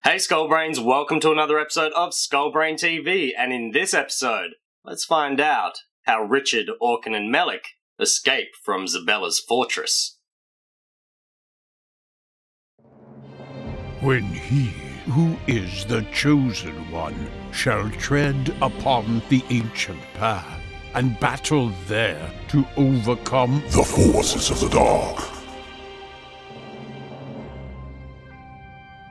Hey Skullbrains, welcome to another episode of Skullbrain TV, and in this episode, let's find out how Richard, Orkin and Melek escape from Zabella's fortress. When he, who is the Chosen One, shall tread upon the ancient path, and battle there to overcome the forces of the dark.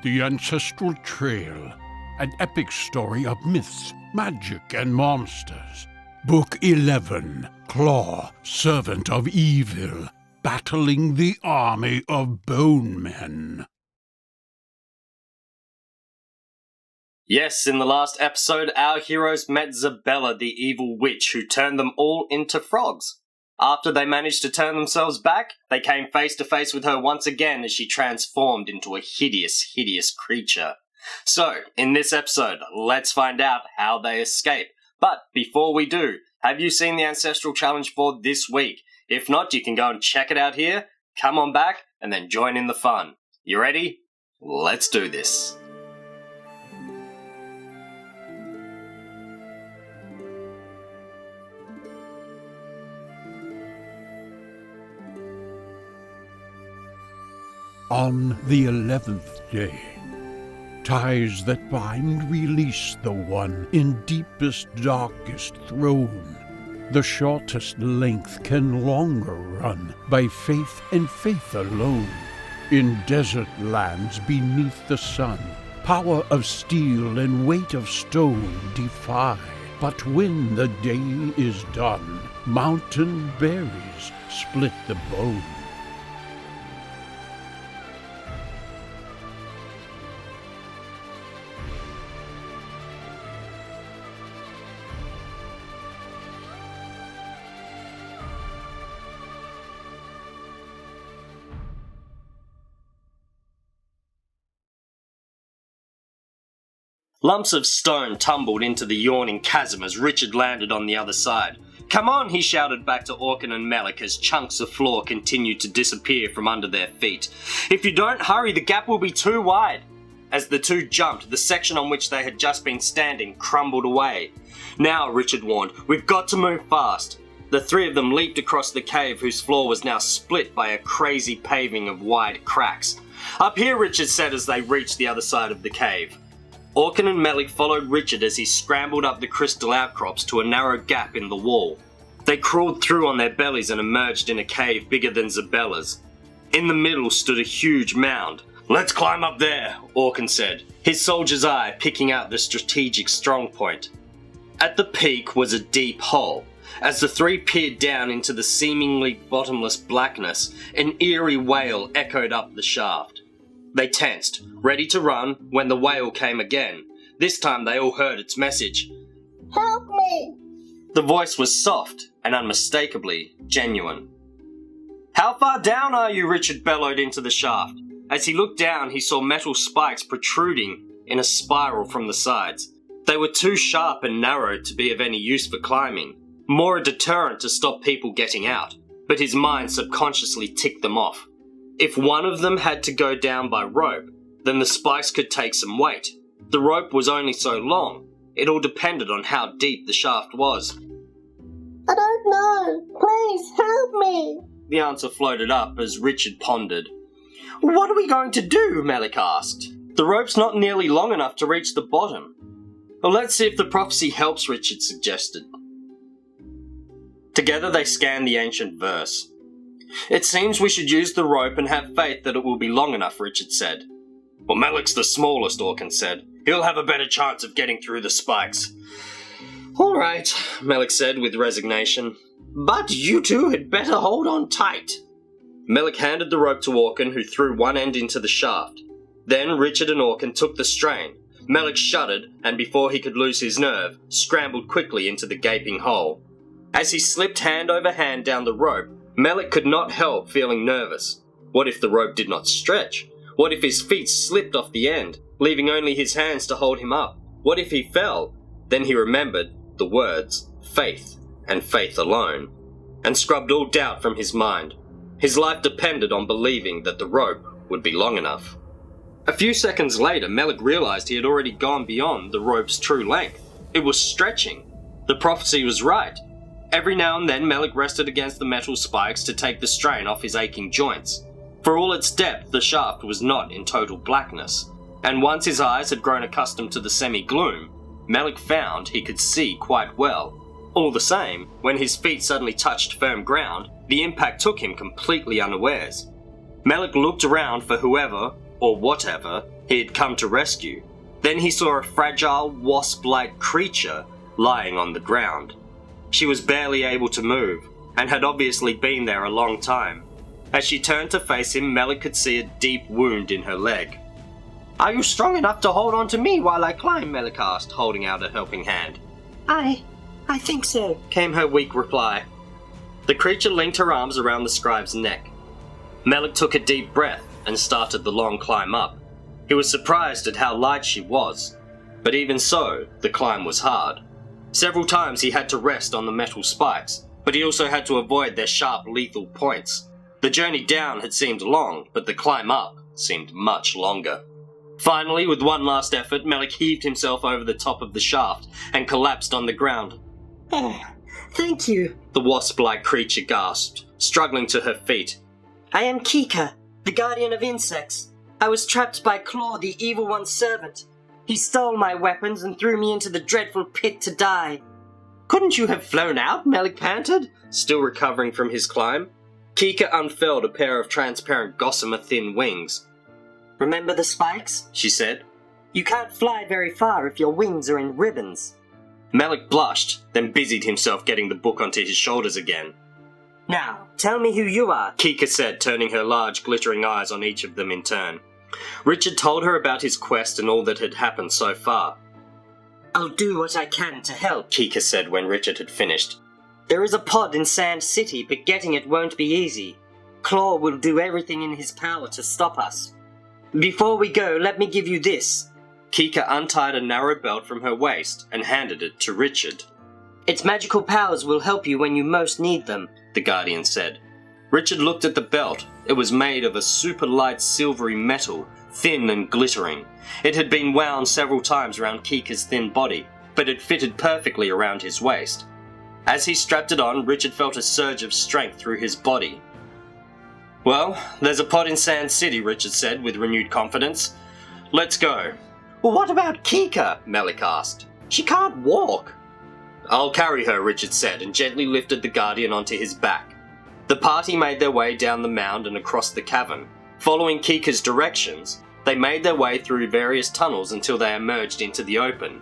The Ancestral Trail, an epic story of myths, magic, and monsters. Book 11, Klaw, Servant of Evil, battling the army of Bone Men. Yes, in the last episode, our heroes met Zabella, the evil witch, who turned them all into frogs. After they managed to turn themselves back, they came face to face with her once again as she transformed into a hideous creature. So, in this episode, let's find out how they escape. But before we do, have you seen the Ancestral Challenge for this week? If not, you can go and check it out here, come on back, and then join in the fun. You ready? Let's do this. On the 11th day, ties that bind release the one in deepest, darkest throne. The shortest length can longer run by faith and faith alone. In desert lands beneath the sun, power of steel and weight of stone defy. But when the day is done, mountain berries split the bone. Lumps of stone tumbled into the yawning chasm as Richard landed on the other side. "Come on," he shouted back to Orkin and Melek as chunks of floor continued to disappear from under their feet. "If you don't hurry, the gap will be too wide." As the two jumped, the section on which they had just been standing crumbled away. "Now," Richard warned, "we've got to move fast." The three of them leaped across the cave, whose floor was now split by a crazy paving of wide cracks. "Up here," Richard said as they reached the other side of the cave. Orkin and Melek followed Richard as he scrambled up the crystal outcrops to a narrow gap in the wall. They crawled through on their bellies and emerged in a cave bigger than Zabella's. In the middle stood a huge mound. "Let's climb up there," Orkin said, his soldier's eye picking out the strategic strong point. At the peak was a deep hole. As the three peered down into the seemingly bottomless blackness, an eerie wail echoed up the shaft. They tensed, ready to run, when the wail came again. This time they all heard its message. "Help me!" The voice was soft and unmistakably genuine. "How far down are you?" Richard bellowed into the shaft. As he looked down, he saw metal spikes protruding in a spiral from the sides. They were too sharp and narrow to be of any use for climbing, more a deterrent to stop people getting out, but his mind subconsciously ticked them off. If one of them had to go down by rope, then the spikes could take some weight. The rope was only so long. It all depended on how deep the shaft was. "I don't know. Please help me." The answer floated up as Richard pondered. "What are we going to do?" Melek asked. "The rope's not nearly long enough to reach the bottom." "Well, let's see if the prophecy helps," Richard suggested. Together they scanned the ancient verse. "It seems we should use the rope and have faith that it will be long enough," Richard said. "Well, Melek's the smallest," Orkin said. "He'll have a better chance of getting through the spikes." "All right," Melek said with resignation. "But you two had better hold on tight." Melek handed the rope to Orkin, who threw one end into the shaft. Then Richard and Orkin took the strain. Melek shuddered, and before he could lose his nerve, scrambled quickly into the gaping hole. As he slipped hand over hand down the rope, Melek could not help feeling nervous. What if the rope did not stretch? What if his feet slipped off the end, leaving only his hands to hold him up? What if he fell? Then he remembered the words, faith, and faith alone, and scrubbed all doubt from his mind. His life depended on believing that the rope would be long enough. A few seconds later, Melek realized he had already gone beyond the rope's true length. It was stretching. The prophecy was right. Every now and then, Melek rested against the metal spikes to take the strain off his aching joints. For all its depth, the shaft was not in total blackness, and once his eyes had grown accustomed to the semi-gloom, Melek found he could see quite well. All the same, when his feet suddenly touched firm ground, the impact took him completely unawares. Melek looked around for whoever, or whatever, he had come to rescue. Then he saw a fragile, wasp-like creature lying on the ground. She was barely able to move, and had obviously been there a long time. As she turned to face him, Melek could see a deep wound in her leg. "Are you strong enough to hold on to me while I climb?" Melek asked, holding out a helping hand. I think so, came her weak reply. The creature linked her arms around the scribe's neck. Melek took a deep breath and started the long climb up. He was surprised at how light she was, but even so, the climb was hard. Several times he had to rest on the metal spikes, but he also had to avoid their sharp, lethal points. The journey down had seemed long, but the climb up seemed much longer. Finally, with one last effort, Melek heaved himself over the top of the shaft and collapsed on the ground. Oh, thank you. The wasp-like creature gasped, struggling to her feet. I am Kika, the guardian of insects. I was trapped by Klaw, the evil one's servant. He stole my weapons and threw me into the dreadful pit to die. Couldn't you have flown out? Melek panted, still recovering from his climb. Kika unfurled a pair of transparent gossamer-thin wings. Remember the spikes? She said. You can't fly very far if your wings are in ribbons. Melek blushed, then busied himself getting the book onto his shoulders again. Now, tell me who you are, Kika said, turning her large, glittering eyes on each of them in turn. Richard told her about his quest and all that had happened so far. I'll do what I can to help, Kika said when Richard had finished. There is a pod in Sand City, but getting it won't be easy. Klaw will do everything in his power to stop us. Before we go, let me give you this. Kika untied a narrow belt from her waist and handed it to Richard. Its magical powers will help you when you most need them, the Guardian said. Richard looked at the belt. It was made of a super light silvery metal, thin and glittering. It had been wound several times around Kika's thin body, but it fitted perfectly around his waist. As he strapped it on, Richard felt a surge of strength through his body. Well, there's a pod in Sand City, Richard said with renewed confidence. Let's go. Well, what about Kika? Melek asked. She can't walk. I'll carry her, Richard said, and gently lifted the Guardian onto his back. The party made their way down the mound and across the cavern. Following Kika's directions, they made their way through various tunnels until they emerged into the open.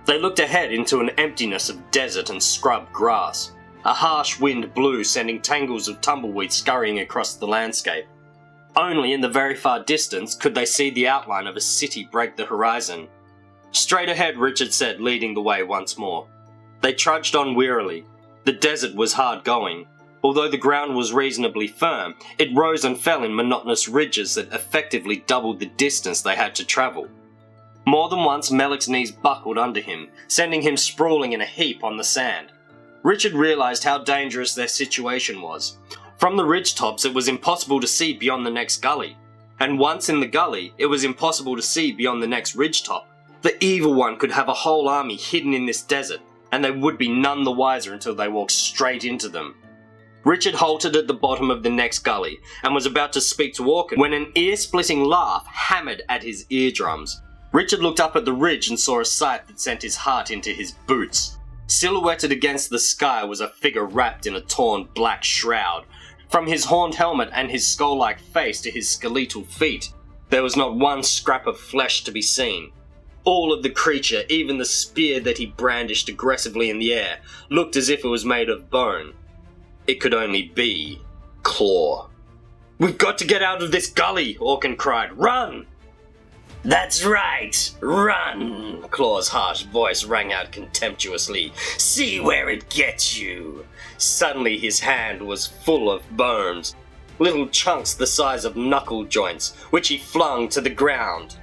They looked ahead into an emptiness of desert and scrub grass. A harsh wind blew, sending tangles of tumbleweed scurrying across the landscape. Only in the very far distance could they see the outline of a city break the horizon. Straight ahead, Richard said, leading the way once more. They trudged on wearily. The desert was hard going. Although the ground was reasonably firm, it rose and fell in monotonous ridges that effectively doubled the distance they had to travel. More than once, Melek's knees buckled under him, sending him sprawling in a heap on the sand. Richard realized how dangerous their situation was. From the ridgetops, it was impossible to see beyond the next gully. And once in the gully, it was impossible to see beyond the next ridgetop. The evil one could have a whole army hidden in this desert, and they would be none the wiser until they walked straight into them. Richard halted at the bottom of the next gully, and was about to speak to Orkin when an ear-splitting laugh hammered at his eardrums. Richard looked up at the ridge and saw a sight that sent his heart into his boots. Silhouetted against the sky was a figure wrapped in a torn black shroud. From his horned helmet and his skull-like face to his skeletal feet, there was not one scrap of flesh to be seen. All of the creature, even the spear that he brandished aggressively in the air, looked as if it was made of bone. It could only be Klaw. "We've got to get out of this gully!" Orkin cried. "Run!" "That's right! Run!" Klaw's harsh voice rang out contemptuously. "See where it gets you!" Suddenly his hand was full of bones, little chunks the size of knuckle joints, which he flung to the ground.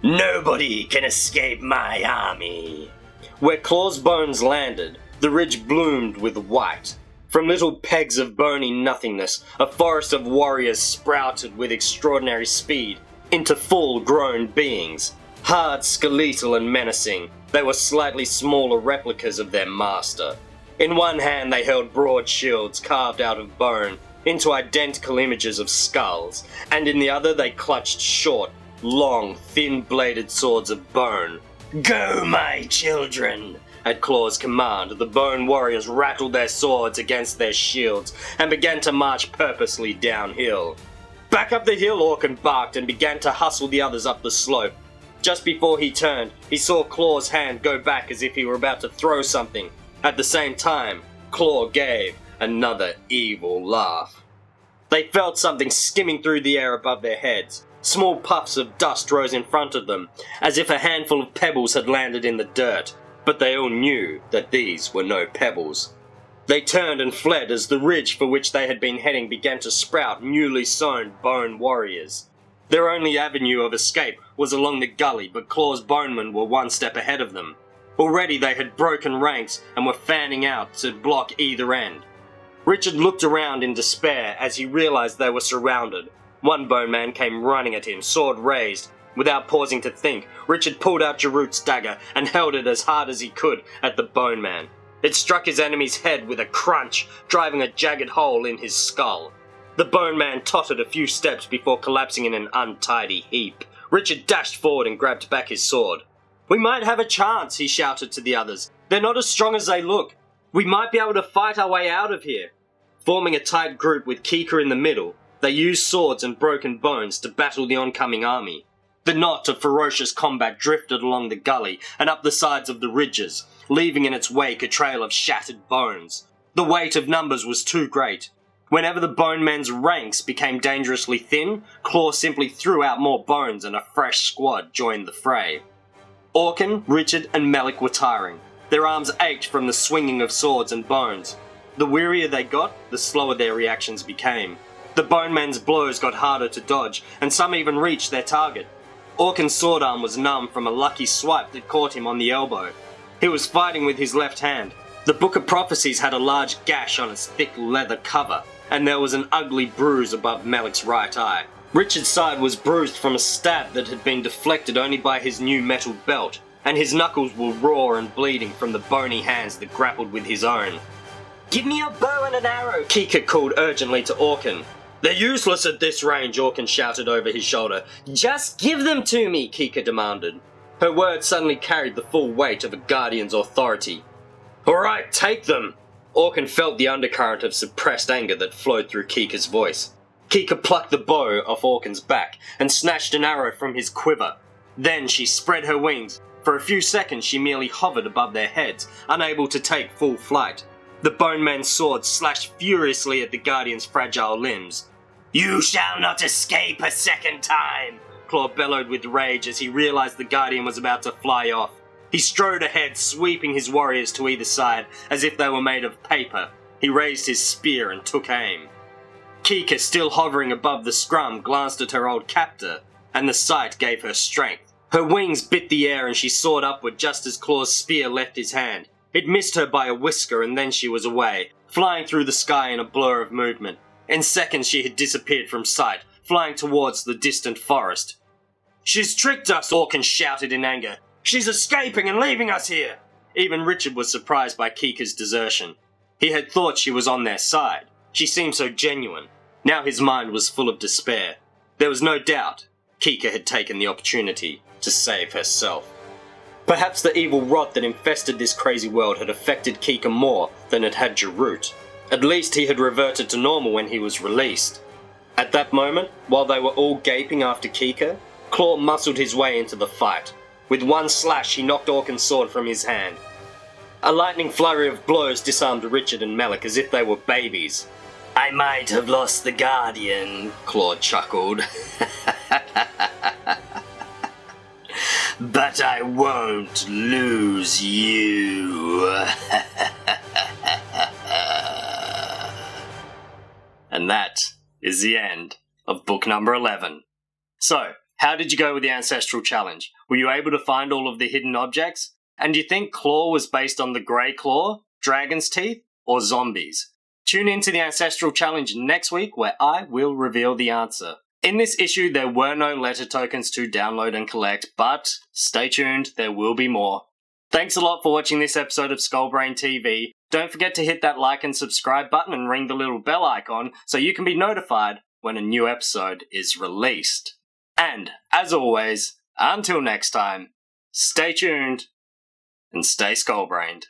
"Nobody can escape my army!" Where Klaw's bones landed, the ridge bloomed with white. From little pegs of bony nothingness, a forest of warriors sprouted with extraordinary speed. into full-grown beings. Hard, skeletal and menacing, they were slightly smaller replicas of their master. In one hand they held broad shields carved out of bone into identical images of skulls, and in the other they clutched short, long, thin-bladed swords of bone. "Go, my children!" At Klaw's command, the bone warriors rattled their swords against their shields and began to march purposely downhill. Back up the hill, Orkin barked and began to hustle the others up the slope. Just before he turned, he saw Klaw's hand go back as if he were about to throw something. At the same time, Klaw gave another evil laugh. They felt something skimming through the air above their heads. Small puffs of dust rose in front of them, as if a handful of pebbles had landed in the dirt, but they all knew that these were no pebbles. They turned and fled as the ridge for which they had been heading began to sprout newly sown bone warriors. Their only avenue of escape was along the gully, but Klaw's bonemen were one step ahead of them. Already they had broken ranks and were fanning out to block either end. Richard looked around in despair as he realized they were surrounded. One bone man came running at him, sword raised. Without pausing to think, Richard pulled out Jarut's dagger and held it as hard as he could at the bone man. It struck his enemy's head with a crunch, driving a jagged hole in his skull. The bone man tottered a few steps before collapsing in an untidy heap. Richard dashed forward and grabbed back his sword. "We might have a chance," he shouted to the others. "They're not as strong as they look. We might be able to fight our way out of here." Forming a tight group with Kika in the middle, they used swords and broken bones to battle the oncoming army. The knot of ferocious combat drifted along the gully and up the sides of the ridges, leaving in its wake a trail of shattered bones. The weight of numbers was too great. Whenever the bone men's ranks became dangerously thin, Klaw simply threw out more bones and a fresh squad joined the fray. Orkin, Richard and Melek were tiring. Their arms ached from the swinging of swords and bones. The wearier they got, the slower their reactions became. The bone men's blows got harder to dodge, and some even reached their target. Orkin's sword arm was numb from a lucky swipe that caught him on the elbow. He was fighting with his left hand. The Book of Prophecies had a large gash on its thick leather cover, and there was an ugly bruise above Melek's right eye. Richard's side was bruised from a stab that had been deflected only by his new metal belt, and his knuckles were raw and bleeding from the bony hands that grappled with his own. "Give me a bow and an arrow," Kika called urgently to Orkin. "They're useless at this range," Orkin shouted over his shoulder. "Just give them to me," Kika demanded. Her words suddenly carried the full weight of a guardian's authority. "All right, take them." Orkin felt the undercurrent of suppressed anger that flowed through Kika's voice. Kika plucked the bow off Orkin's back and snatched an arrow from his quiver. Then she spread her wings. For a few seconds she merely hovered above their heads, unable to take full flight. The bone man's sword slashed furiously at the guardian's fragile limbs. "You shall not escape a second time!" Klaw bellowed with rage as he realized the guardian was about to fly off. He strode ahead, sweeping his warriors to either side as if they were made of paper. He raised his spear and took aim. Kika, still hovering above the scrum, glanced at her old captor, and the sight gave her strength. Her wings bit the air and she soared upward just as Klaw's spear left his hand. It missed her by a whisker and then she was away, flying through the sky in a blur of movement. In seconds she had disappeared from sight, flying towards the distant forest. "She's tricked us!" Orkin shouted in anger. "She's escaping and leaving us here!" Even Richard was surprised by Kika's desertion. He had thought she was on their side. She seemed so genuine. Now his mind was full of despair. There was no doubt Kika had taken the opportunity to save herself. Perhaps the evil rot that infested this crazy world had affected Kika more than it had Jarut. At least he had reverted to normal when he was released. At that moment, while they were all gaping after Kika, Klaw muscled his way into the fight. With one slash he knocked Orkin's sword from his hand. A lightning flurry of blows disarmed Richard and Melek as if they were babies. "I might have lost the Guardian," Klaw chuckled. "But I won't lose you." And that is the end of book number 11. So, how did you go with the Ancestral Challenge? Were you able to find all of the hidden objects? And do you think Klaw was based on the Grey Claw, Dragon's Teeth, or zombies? Tune in to the Ancestral Challenge next week where I will reveal the answer. In this issue, there were no letter tokens to download and collect, but stay tuned, there will be more. Thanks a lot for watching this episode of Skullbrain TV. Don't forget to hit that like and subscribe button and ring the little bell icon so you can be notified when a new episode is released. And, as always, until next time, stay tuned and stay skullbrained.